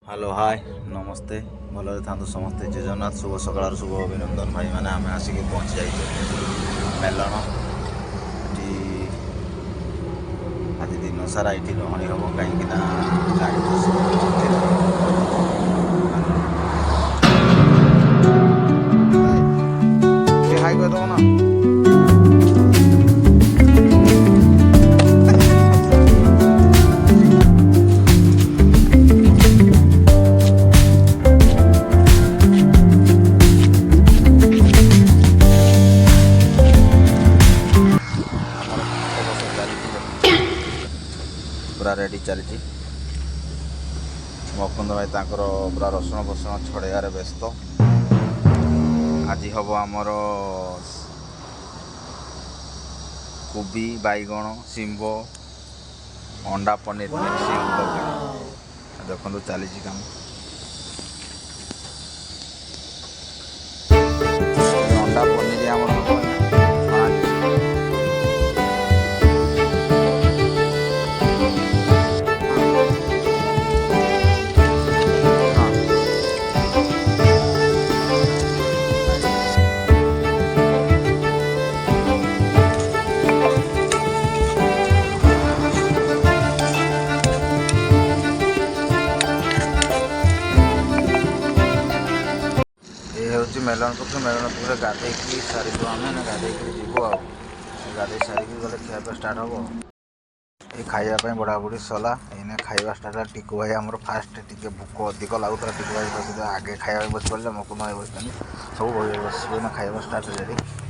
hello hi नमस्ते भलरे था समस्ते जय जगन्नाथ शुभ सकाल शुभ अभिनंदन भाई मैंने आम आसिक पहुँची जाइए मेलन आज दिन सारा ये रही हम कहीं हाई कहीदब ना पूरा रेडी चली मुकुंद भाई तांकर पूरा रसुण बसुण छड़ेयार व्यस्त आज हम आमर कोबी बैगण शिंब अंडा पनीर देखो चली कम अंडा पनीर आम मेलन पुखरी गाधे सारी आम गाधे जीवु गाधे सारिक गले खाया स्टार्ट हम ये खायापी बड़ा बुढ़ी सला ये खाଇବା स्टार्ट टिकू भाई आम फास्ट टे भोक अधिक लगुला टिकू भाई आगे खाया बस पड़े मुकुंद भाई बस सब बस खाया स्टार्ट रेडी